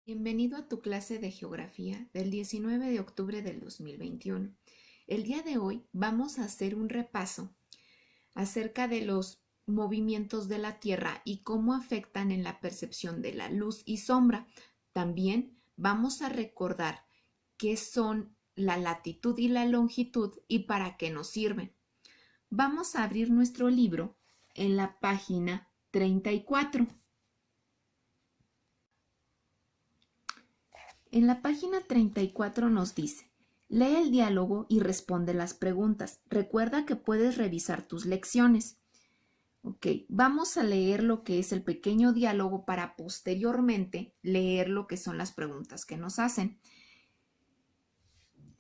Bienvenido a tu clase de geografía del 19 de octubre del 2021. El día de hoy vamos a hacer un repaso acerca de los movimientos de la Tierra y cómo afectan en la percepción de la luz y sombra. También vamos a recordar qué son la latitud y la longitud y para qué nos sirven. Vamos a abrir nuestro libro en la página 34. En la página 34 nos dice: lee el diálogo y responde las preguntas. Recuerda que puedes revisar tus lecciones. Ok, vamos a leer lo que es el pequeño diálogo para posteriormente leer lo que son las preguntas que nos hacen.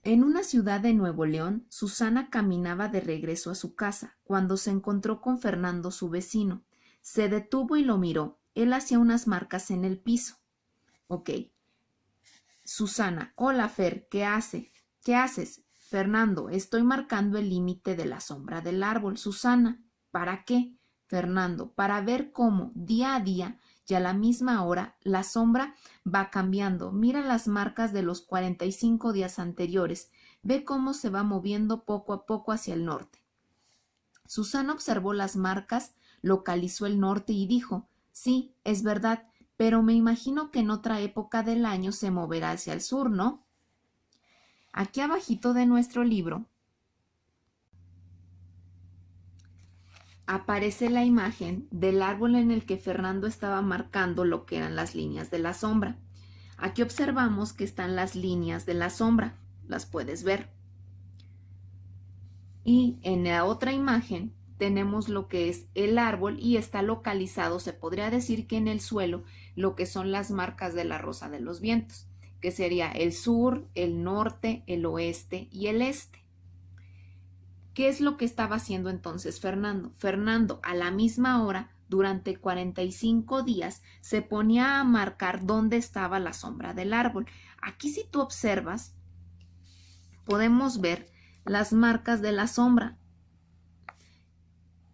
En una ciudad de Nuevo León, Susana caminaba de regreso a su casa cuando se encontró con Fernando, su vecino. Se detuvo y lo miró. Él hacía unas marcas en el piso. Ok. Susana: hola Fer, ¿qué haces? Fernando: estoy marcando el límite de la sombra del árbol. Susana: ¿para qué? Fernando: para ver cómo día a día y a la misma hora la sombra va cambiando. Mira las marcas de los 45 días anteriores. Ve cómo se va moviendo poco a poco hacia el norte. Susana observó las marcas, localizó el norte y dijo: sí, es verdad, pero me imagino que en otra época del año se moverá hacia el sur, ¿no? Aquí abajito de nuestro libro aparece la imagen del árbol en el que Fernando estaba marcando lo que eran las líneas de la sombra. Aquí observamos que están las líneas de la sombra, las puedes ver. Y en la otra imagen tenemos lo que es el árbol y está localizado, se podría decir que en el suelo, lo que son las marcas de la rosa de los vientos, que sería el sur, el norte, el oeste y el este. ¿Qué es lo que estaba haciendo entonces Fernando? Fernando, a la misma hora, durante 45 días, se ponía a marcar dónde estaba la sombra del árbol. Aquí, si tú observas, podemos ver las marcas de la sombra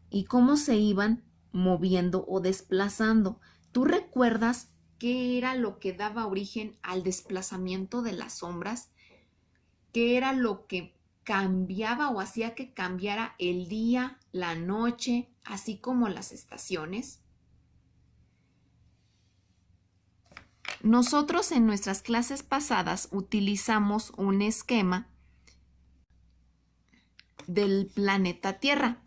y cómo se iban moviendo o desplazando. ¿Tú recuerdas qué era lo que daba origen al desplazamiento de las sombras? ¿Qué era lo que cambiaba o hacía que cambiara el día, la noche, así como las estaciones? Nosotros en nuestras clases pasadas utilizamos un esquema del planeta Tierra,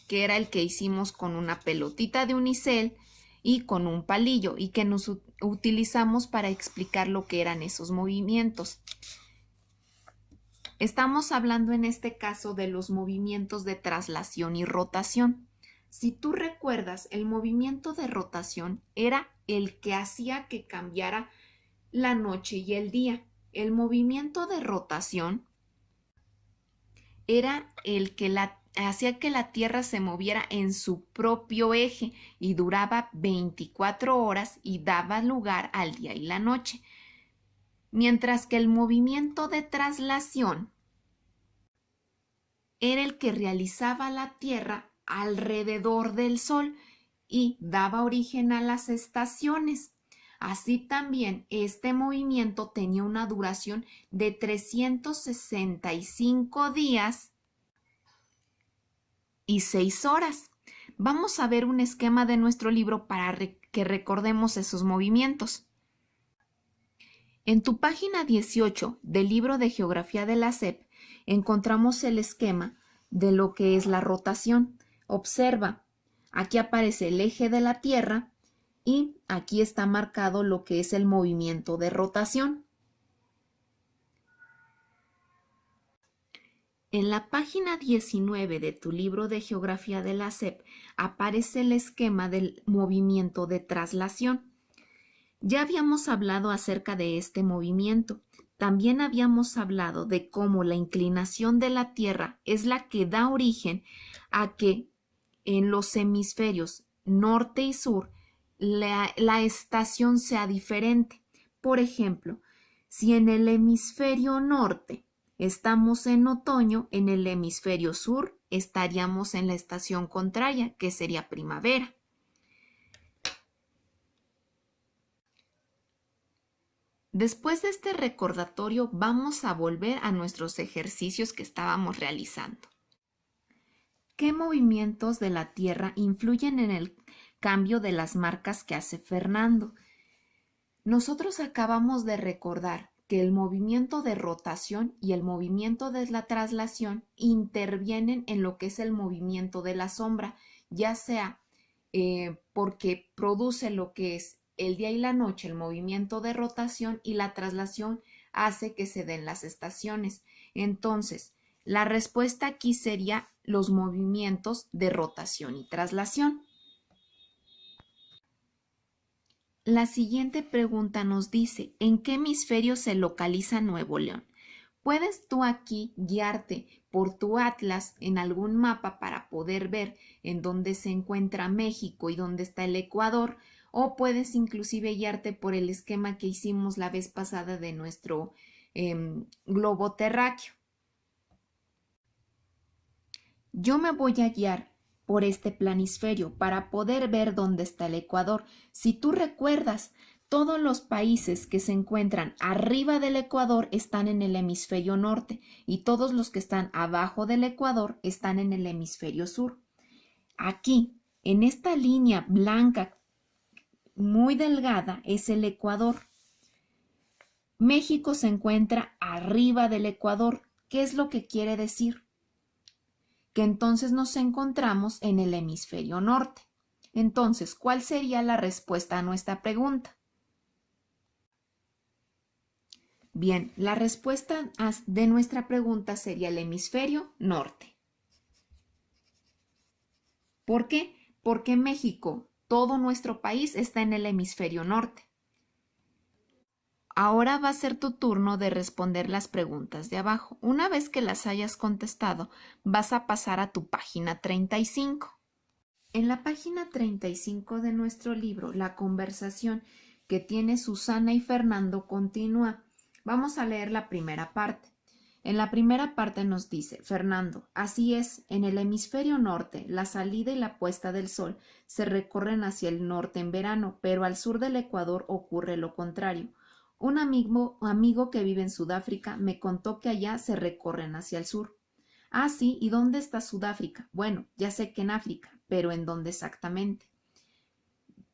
que era el que hicimos con una pelotita de unicel y con un palillo, y que nos utilizamos para explicar lo que eran esos movimientos. Estamos hablando en este caso de los movimientos de traslación y rotación. Si tú recuerdas, el movimiento de rotación era el que hacía que cambiara la noche y el día. El movimiento de rotación era el que hacía que la Tierra se moviera en su propio eje y duraba 24 horas y daba lugar al día y la noche. Mientras que el movimiento de traslación era el que realizaba la Tierra alrededor del Sol y daba origen a las estaciones. Así también este movimiento tenía una duración de 365 días y 6 horas. Vamos a ver un esquema de nuestro libro para que recordemos esos movimientos. En tu página 18 del libro de Geografía de la SEP encontramos el esquema de lo que es la rotación. Observa, aquí aparece el eje de la Tierra y aquí está marcado lo que es el movimiento de rotación. En la página 19 de tu libro de Geografía de la SEP aparece el esquema del movimiento de traslación. Ya habíamos hablado acerca de este movimiento. También habíamos hablado de cómo la inclinación de la Tierra es la que da origen a que en los hemisferios norte y sur la estación sea diferente. Por ejemplo, si en el hemisferio norte estamos en otoño, en el hemisferio sur estaríamos en la estación contraria, que sería primavera. Después de este recordatorio, vamos a volver a nuestros ejercicios que estábamos realizando. ¿Qué movimientos de la Tierra influyen en el cambio de las marcas que hace Fernando? Nosotros acabamos de recordar que el movimiento de rotación y el movimiento de la traslación intervienen en lo que es el movimiento de la sombra, ya sea porque produce lo que es el día y la noche, el movimiento de rotación, y la traslación hace que se den las estaciones. Entonces, la respuesta aquí sería los movimientos de rotación y traslación. La siguiente pregunta nos dice, ¿en qué hemisferio se localiza Nuevo León? Puedes tú aquí guiarte por tu atlas en algún mapa para poder ver en dónde se encuentra México y dónde está el Ecuador, o puedes inclusive guiarte por el esquema que hicimos la vez pasada de nuestro globo terráqueo. Yo me voy a guiar por este planisferio para poder ver dónde está el Ecuador. Si tú recuerdas, todos los países que se encuentran arriba del Ecuador están en el hemisferio norte y todos los que están abajo del Ecuador están en el hemisferio sur. Aquí, en esta línea blanca muy delgada, es el Ecuador. México se encuentra arriba del Ecuador. ¿Qué es lo que quiere decir? Que entonces nos encontramos en el hemisferio norte. Entonces, ¿cuál sería la respuesta a nuestra pregunta? Bien, la respuesta de nuestra pregunta sería el hemisferio norte. ¿Por qué? Porque México, todo nuestro país, está en el hemisferio norte. Ahora va a ser tu turno de responder las preguntas de abajo. Una vez que las hayas contestado, vas a pasar a tu página 35. En la página 35 de nuestro libro, la conversación que tiene Susana y Fernando continúa. Vamos a leer la primera parte. En la primera parte nos dice, Fernando, así es, en el hemisferio norte, la salida y la puesta del sol se recorren hacia el norte en verano, pero al sur del Ecuador ocurre lo contrario. Un amigo que vive en Sudáfrica me contó que allá se recorren hacia el sur. Ah, sí, ¿y dónde está Sudáfrica? Bueno, ya sé que en África, pero ¿en dónde exactamente?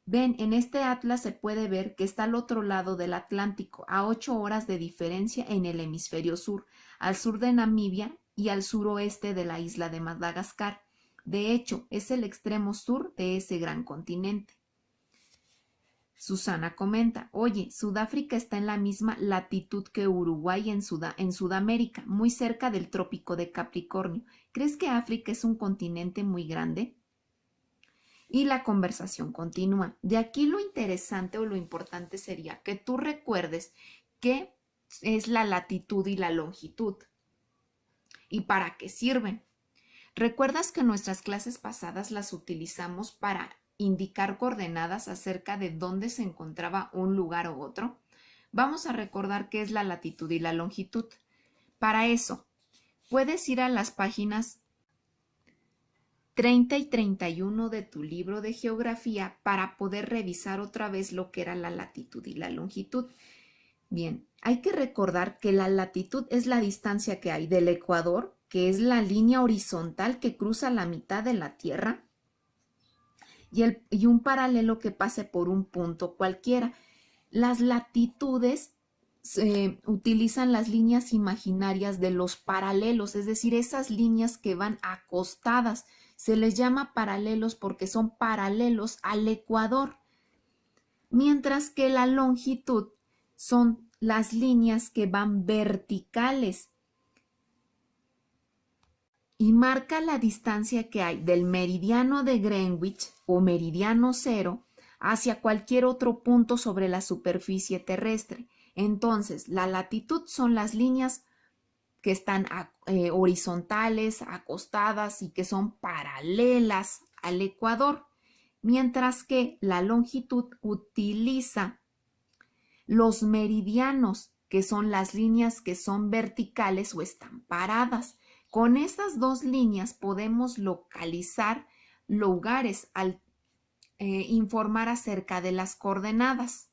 Ven, en este atlas se puede ver que está al otro lado del Atlántico, a 8 horas de diferencia en el hemisferio sur, al sur de Namibia y al suroeste de la isla de Madagascar. De hecho, es el extremo sur de ese gran continente. Susana comenta, oye, Sudáfrica está en la misma latitud que Uruguay en Sudamérica, muy cerca del trópico de Capricornio. ¿Crees que África es un continente muy grande? Y la conversación continúa. De aquí lo interesante o lo importante sería que tú recuerdes qué es la latitud y la longitud y para qué sirven. ¿Recuerdas que nuestras clases pasadas las utilizamos para indicar coordenadas acerca de dónde se encontraba un lugar u otro? Vamos a recordar qué es la latitud y la longitud. Para eso, puedes ir a las páginas 30 y 31 de tu libro de geografía para poder revisar otra vez lo que era la latitud y la longitud. Bien, hay que recordar que la latitud es la distancia que hay del Ecuador, que es la línea horizontal que cruza la mitad de la Tierra, y un paralelo que pase por un punto cualquiera. Las latitudes utilizan las líneas imaginarias de los paralelos, es decir, esas líneas que van acostadas. Se les llama paralelos porque son paralelos al Ecuador, mientras que la longitud son las líneas que van verticales y marca la distancia que hay del meridiano de Greenwich o meridiano cero hacia cualquier otro punto sobre la superficie terrestre. Entonces, la latitud son las líneas que están horizontales, acostadas y que son paralelas al Ecuador, mientras que la longitud utiliza los meridianos, que son las líneas que son verticales o están paradas. Con esas dos líneas podemos localizar lugares al informar acerca de las coordenadas.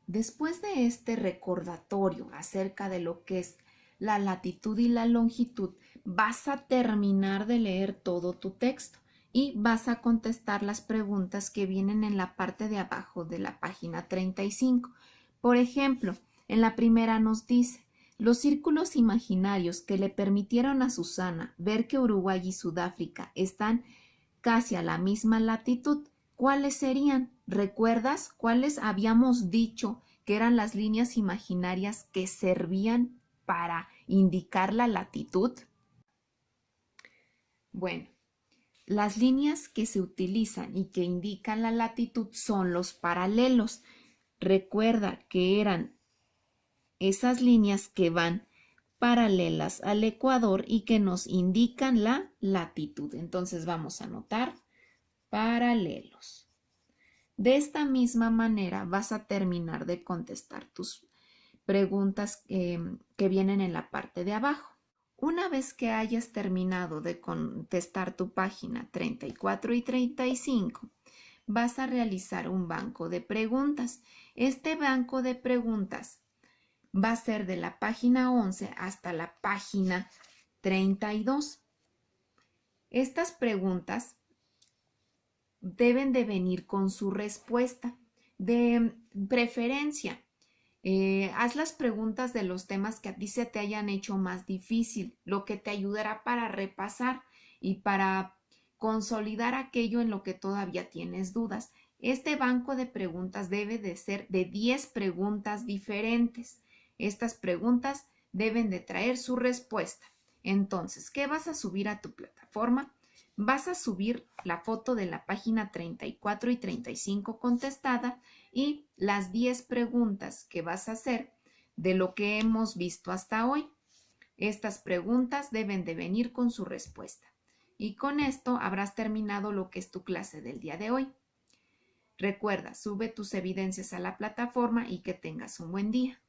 Después de este recordatorio acerca de lo que es la latitud y la longitud, vas a terminar de leer todo tu texto y vas a contestar las preguntas que vienen en la parte de abajo de la página 35. Por ejemplo, en la primera nos dice: los círculos imaginarios que le permitieron a Susana ver que Uruguay y Sudáfrica están casi a la misma latitud, ¿cuáles serían? ¿Recuerdas cuáles habíamos dicho que eran las líneas imaginarias que servían para indicar la latitud? Bueno, las líneas que se utilizan y que indican la latitud son los paralelos. Recuerda que eran esas líneas que van paralelas al ecuador y que nos indican la latitud. Entonces vamos a anotar paralelos. De esta misma manera vas a terminar de contestar tus preguntas que vienen en la parte de abajo. Una vez que hayas terminado de contestar tu página 34 y 35, vas a realizar un banco de preguntas. Este banco de preguntas va a ser de la página 11 hasta la página 32. Estas preguntas deben de venir con su respuesta. De preferencia, haz las preguntas de los temas que a ti se te hayan hecho más difícil, lo que te ayudará para repasar y para consolidar aquello en lo que todavía tienes dudas. Este banco de preguntas debe de ser de 10 preguntas diferentes. Estas preguntas deben de traer su respuesta. Entonces, ¿qué vas a subir a tu plataforma? Vas a subir la foto de la página 34 y 35 contestada y las 10 preguntas que vas a hacer de lo que hemos visto hasta hoy. Estas preguntas deben de venir con su respuesta. Y con esto habrás terminado lo que es tu clase del día de hoy. Recuerda, sube tus evidencias a la plataforma y que tengas un buen día.